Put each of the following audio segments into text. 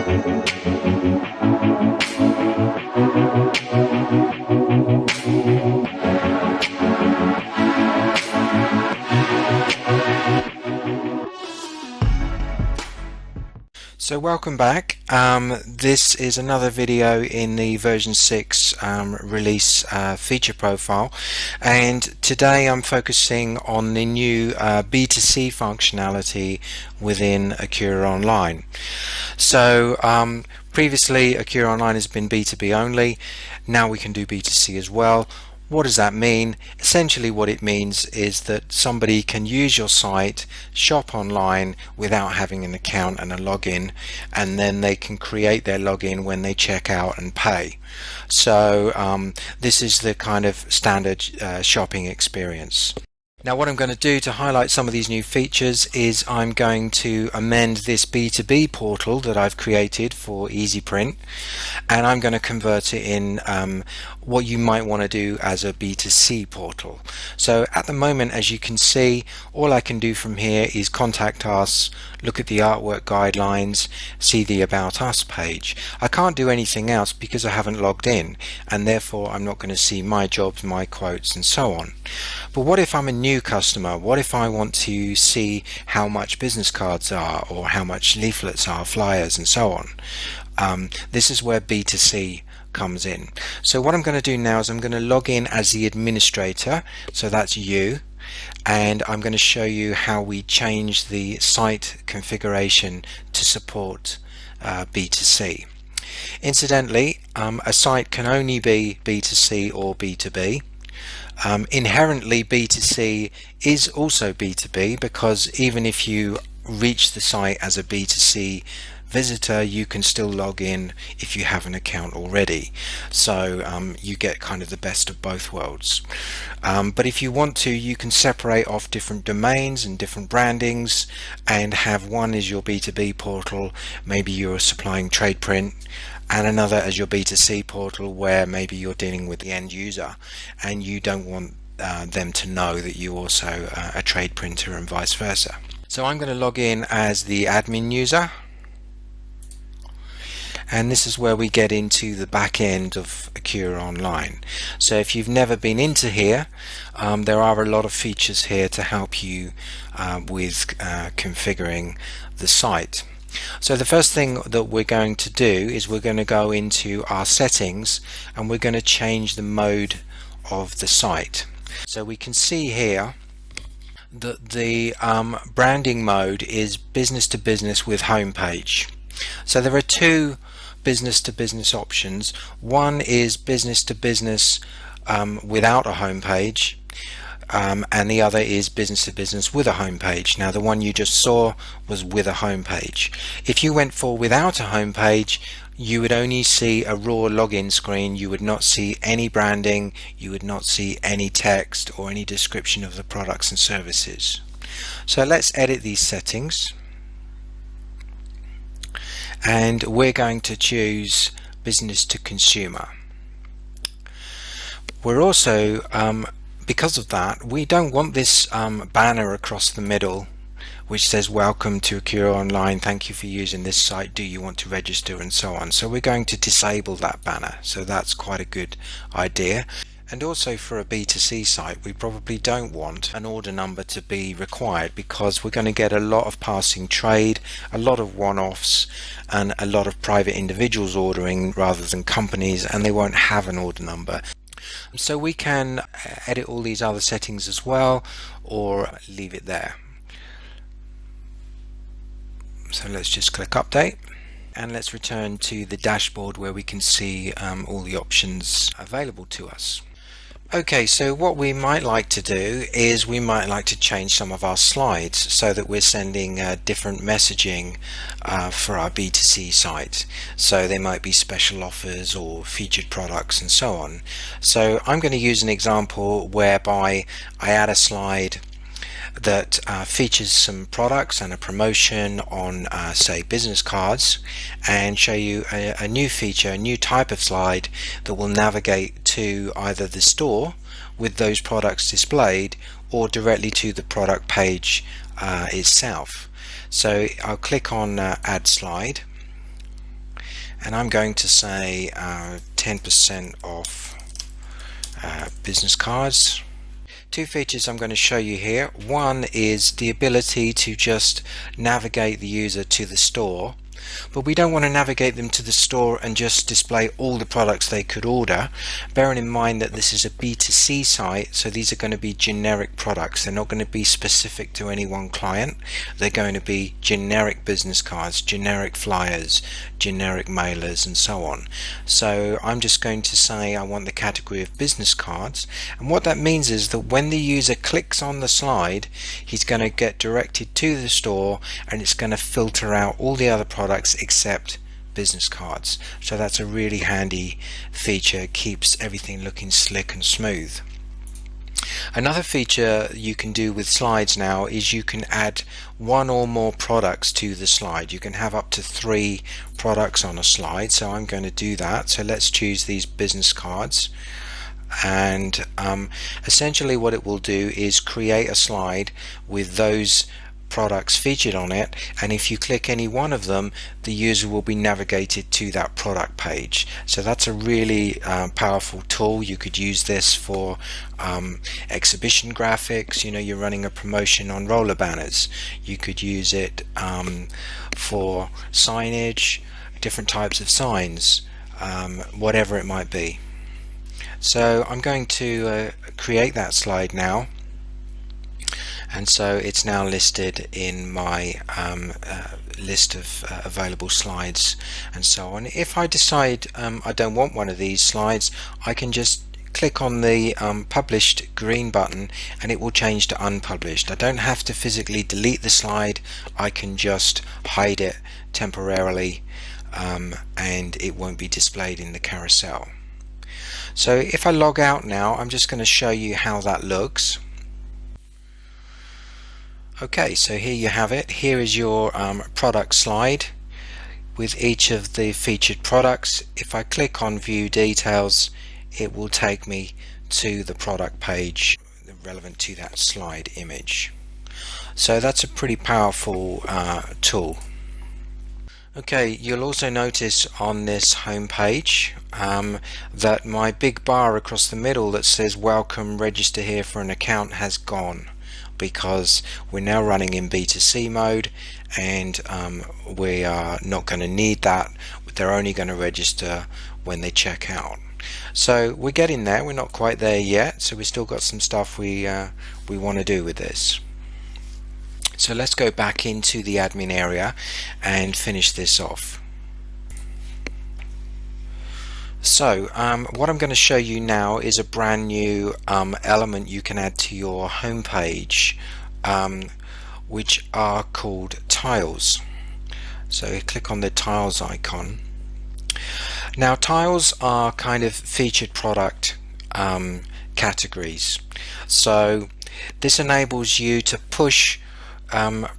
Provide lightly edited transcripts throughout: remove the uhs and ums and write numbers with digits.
So welcome back. This is another video in the version 6 release feature profile, and today I'm focusing on the new B2C functionality within AccuraOnline. So previously AccuraOnline has been B2B only. Now we can do B2C as well. What does that mean? Essentially what it means is that somebody can use your site, shop online without having an account and a login, and then they can create their login when they check out and pay. So this is the kind of standard shopping experience. Now what I'm going to do to highlight some of these new features is I'm going to amend this B2B portal that I've created for EasyPrint, and I'm going to convert it in what you might want to do as a B2C portal. So at the moment, as you can see, all I can do from here is contact us, look at the artwork guidelines, see the About Us page. I can't do anything else because I haven't logged in, and therefore I'm not going to see my jobs, my quotes, and so on. But what if I'm a new customer? What if I want to see how much business cards are, or how much leaflets are, flyers, and so on? This is where B2C comes in. So what I'm going to do now is I'm going to log in as the administrator, so that's you, and I'm going to show you how we change the site configuration to support B2C. Incidentally, a site can only be B2C or B2B. Inherently B2C is also B2B, because even if you reach the site as a B2C visitor, you can still log in if you have an account already. So you get kind of the best of both worlds. But if you want to, you can separate off different domains and different brandings and have one as your B2B portal. Maybe you're supplying trade print, and another as your B2C portal where maybe you're dealing with the end user and you don't want them to know that you also a trade printer, and vice versa. So I'm going to log in as the admin user, and this is where we get into the back end of AccuraOnline. So if you've never been into here, there are a lot of features here to help you with configuring the site. So the first thing that we're going to do is we're going to go into our settings, and we're going to change the mode of the site. So we can see here that the branding mode is business to business with homepage. So there are two business to business options. One is business to business without a homepage, and the other is business to business with a homepage. Now the one you just saw was with a homepage. If you went for without a homepage, you would only see a raw login screen. You would not see any branding, you would not see any text or any description of the products and services. So let's edit these settings, and we're going to choose business to consumer. We're also because of that, we don't want this banner across the middle which says welcome to AccuraOnline, thank you for using this site, do you want to register, and so on. So we're going to disable that banner. So that's quite a good idea. And also for a B2C site, we probably don't want an order number to be required, because we're going to get a lot of passing trade, a lot of one-offs, and a lot of private individuals ordering rather than companies, and they won't have an order number. So we can edit all these other settings as well, or leave it there. So let's just click update, and let's return to the dashboard where we can see all the options available to us. Okay, so what we might like to do is we might like to change some of our slides so that we're sending different messaging for our B2C site. So there might be special offers or featured products and so on. So I'm going to use an example whereby I add a slide that features some products and a promotion on say business cards, and show you a new feature, a new type of slide that will navigate to either the store with those products displayed or directly to the product page itself. So I'll click on add slide, and I'm going to say 10% off business cards. Two features I'm going to show you here. One is the ability to just navigate the user to the store, but we don't want to navigate them to the store and just display all the products they could order, bearing in mind that this is a B2C site, so these are going to be generic products. They're not going to be specific to any one client. They're going to be generic business cards, generic flyers, generic mailers, and so on. So I'm just going to say I want the category of business cards, and what that means is that when the user clicks on the slide, he's going to get directed to the store, and it's going to filter out all the other products except business cards. So that's a really handy feature. It keeps everything looking slick and smooth. Another feature you can do with slides now is you can add one or more products to the slide. You can have up to 3 products on a slide, so I'm going to do that. So let's choose these business cards, and essentially what it will do is create a slide with those products featured on it, and if you click any one of them, the user will be navigated to that product page. So that's a really powerful tool. You could use this for exhibition graphics. You know, you're running a promotion on roller banners. You could use it for signage, different types of signs, whatever it might be. So I'm going to create that slide now, and so it's now listed in my list of available slides and so on. If I decide I don't want one of these slides, I can just click on the published green button and it will change to unpublished. I don't have to physically delete the slide. I can just hide it temporarily and it won't be displayed in the carousel. So if I log out now, I'm just going to show you how that looks. Okay, so here you have it. Here is your product slide with each of the featured products. If I click on view details, it will take me to the product page relevant to that slide image. So that's a pretty powerful tool. Okay, you'll also notice on this home page that my big bar across the middle that says welcome, register here for an account has gone, because we're now running in B2C mode, and we are not going to need that. They're only going to register when they check out. So we're getting there. We're not quite there yet, so we've still got some stuff we want to do with this. So let's go back into the admin area and finish this off. So what I'm going to show you now is a brand new element you can add to your home page, which are called tiles. So click on the tiles icon. Now tiles are kind of featured product categories. So this enables you to push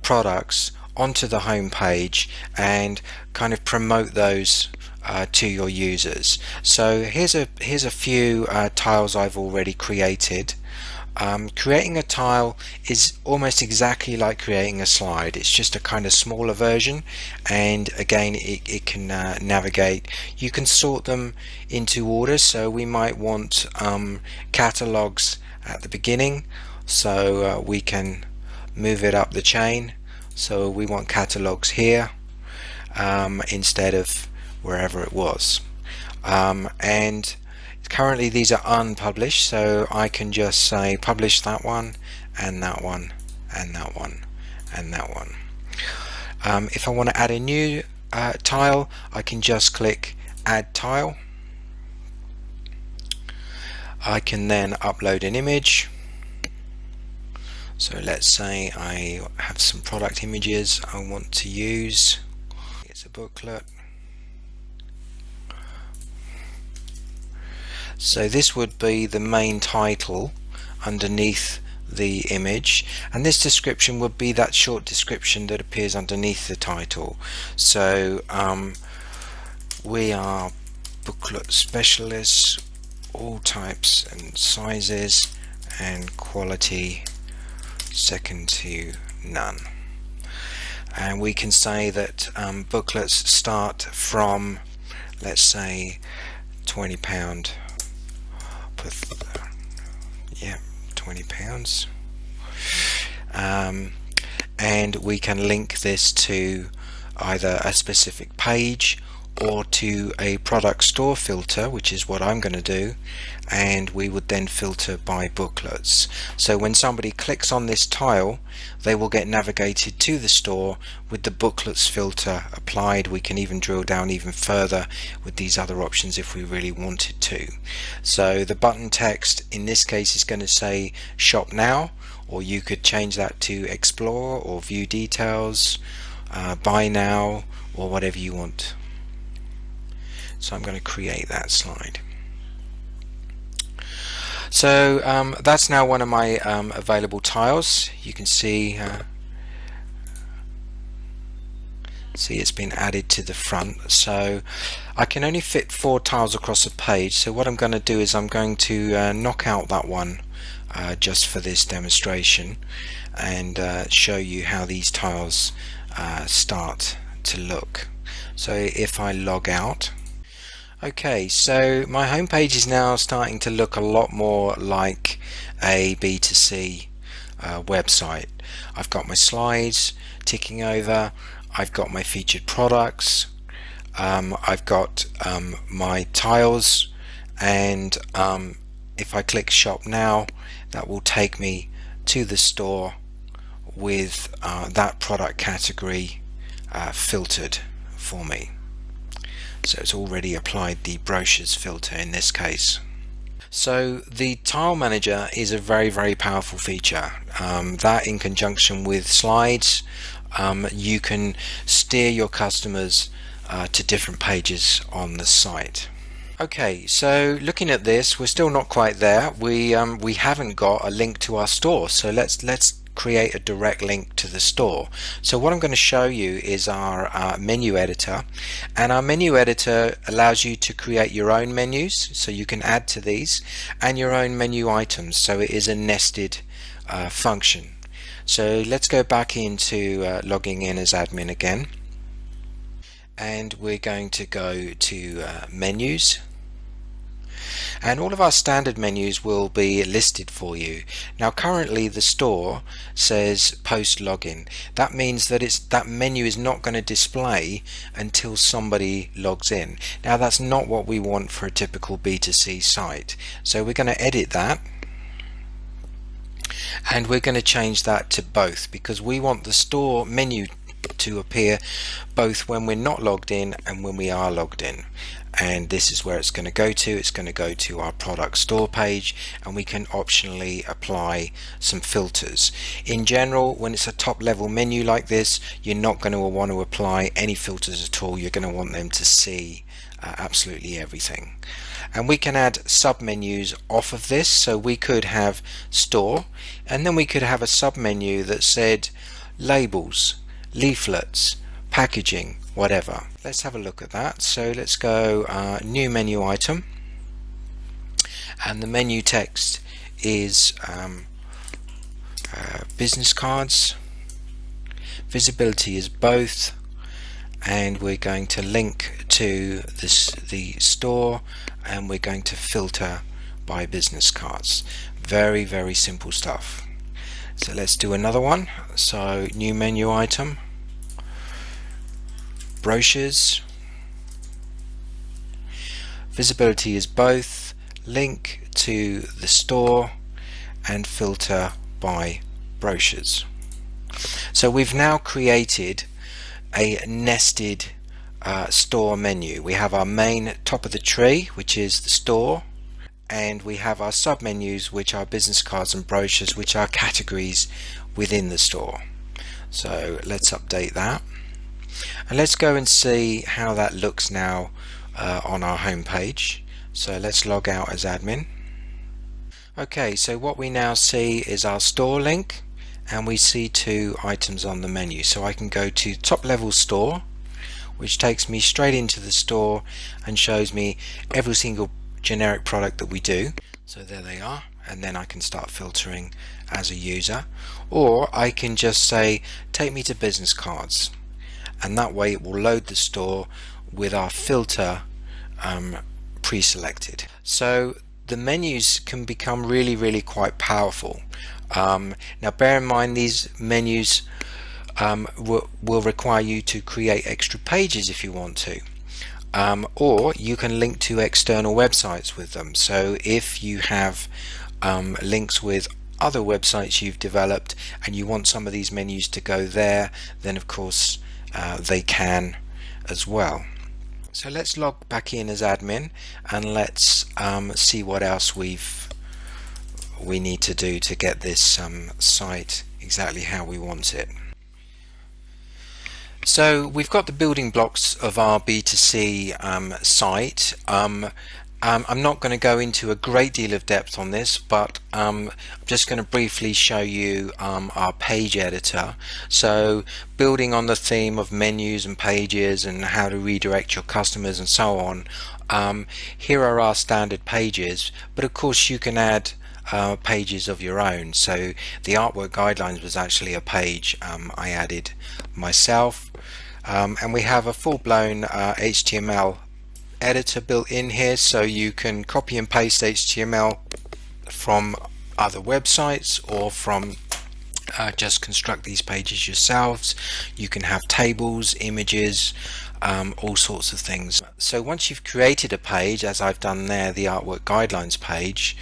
products onto the home page and kind of promote those to your users. So here's a few tiles I've already created. Creating a tile is almost exactly like creating a slide. It's just a kind of smaller version, and again it can navigate. You can sort them into orders, so we might want catalogs at the beginning, so we can move it up the chain. So we want catalogs here instead of wherever it was, and currently these are unpublished, so I can just say publish that one and that one and that one and that one. If I want to add a new tile, I can just click add tile. I can then upload an image. So let's say I have some product images I want to use. It's a booklet. So this would be the main title underneath the image, and this description would be that short description that appears underneath the title. So we are booklet specialists, all types and sizes and quality second to none. And we can say that booklets start from let's say £20 per yeah, £20, and we can link this to either a specific page or to a product store filter, which is what I'm going to do, and we would then filter by booklets. So when somebody clicks on this tile, they will get navigated to the store with the booklets filter applied. We can even drill down even further with these other options if we really wanted to. So the button text in this case is going to say shop now, or you could change that to explore or view details, buy now, or whatever you want. So I'm going to create that slide. So that's now one of my available tiles. You can see it's been added to the front. So I can only fit 4 tiles across a page. So what I'm going to do is I'm going to knock out that one just for this demonstration and show you how these tiles start to look. So if I log out, okay, so my home page is now starting to look a lot more like a B2C website. I've got my slides ticking over, I've got my featured products, I've got my tiles, and if I click shop now, that will take me to the store with that product category filtered for me. So it's already applied the brochures filter in this case. So the tile manager is a very powerful feature that, in conjunction with slides, you can steer your customers to different pages on the site. Okay, so looking at this, we're still not quite there. We haven't got a link to our store, so let's create a direct link to the store. So what I'm going to show you is our menu editor, and our menu editor allows you to create your own menus, so you can add to these, and your own menu items. So it is a nested function. So let's go back into logging in as admin again, and we're going to go to menus, and all of our standard menus will be listed for you. Now currently the store says post login. That means that that menu is not going to display until somebody logs in. Now that's not what we want for a typical B2C site, so we're going to edit that, and we're going to change that to both, because we want the store menu to appear both when we're not logged in and when we are logged in. And this is where it's going to go to. It's going to go to our product store page, and we can optionally apply some filters. In general, when it's a top level menu like this, you're not going to want to apply any filters at all. You're going to want them to see absolutely everything. And we can add sub menus off of this, so we could have store, and then we could have a sub menu that said labels, leaflets, packaging, whatever. Let's have a look at that. So let's go new menu item, and the menu text is business cards. Visibility is both, and we're going to link to the store, and we're going to filter by business cards. Very simple stuff. So let's do another one. So new menu item, brochures, visibility is both, link to the store, and filter by brochures. So we've now created a nested store menu. We have our main top of the tree, which is the store, and we have our sub menus, which are business cards and brochures, which are categories within the store. So let's update that, and let's go and see how that looks now on our home page. So let's log out as admin. Okay, so what we now see is our store link, and we see 2 items on the menu. So I can go to top level store, which takes me straight into the store and shows me every single generic product that we do. So there they are, and then I can start filtering as a user, or I can just say take me to business cards, and that way it will load the store with our filter pre-selected. So the menus can become really quite powerful. Now bear in mind these menus will require you to create extra pages if you want to. Or you can link to external websites with them. So if you have links with other websites you've developed and you want some of these menus to go there, then of course they can as well. So let's log back in as admin and let's see what else we need to do to get this site exactly how we want it. So we've got the building blocks of our B2C site. I'm not going to go into a great deal of depth on this, but I'm just going to briefly show you our page editor. So building on the theme of menus and pages and how to redirect your customers and so on, here are our standard pages, but of course you can add pages of your own. So the artwork guidelines was actually a page I added myself, and we have a full-blown HTML editor built in here, so you can copy and paste HTML from other websites or from just construct these pages yourselves. You can have tables, images, all sorts of things. So once you've created a page, as I've done there, the artwork guidelines page,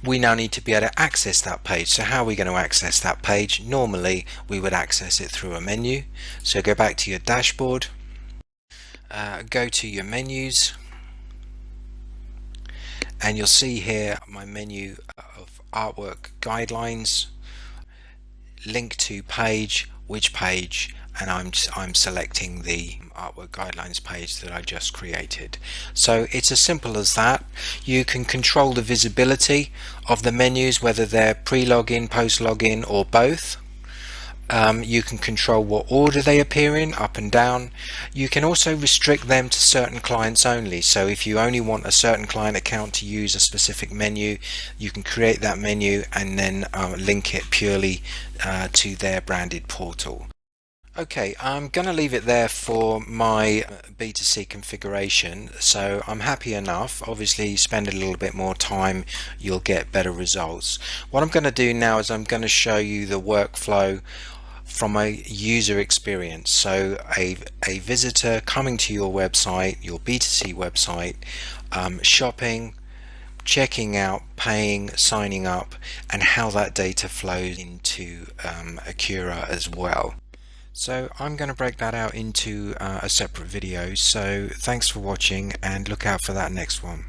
we now need to be able to access that page. So how are we going to access that page? Normally we would access it through a menu. So go back to your dashboard, go to your menus, and you'll see here my menu of artwork guidelines, link to page, which page, and I'm selecting the artwork guidelines page that I just created. So it's as simple as that. You can control the visibility of the menus, whether they're pre-login, post-login, or both. You can control what order they appear in, up and down. You can also restrict them to certain clients only. So if you only want a certain client account to use a specific menu, you can create that menu and then link it purely to their branded portal. Okay, I'm going to leave it there for my B2C configuration, so I'm happy enough. Obviously, spend a little bit more time, you'll get better results. What I'm going to do now is I'm going to show you the workflow from a user experience. So a visitor coming to your website, your B2C website, shopping, checking out, paying, signing up, and how that data flows into Accura as well. So I'm going to break that out into a separate video. So thanks for watching and look out for that next one.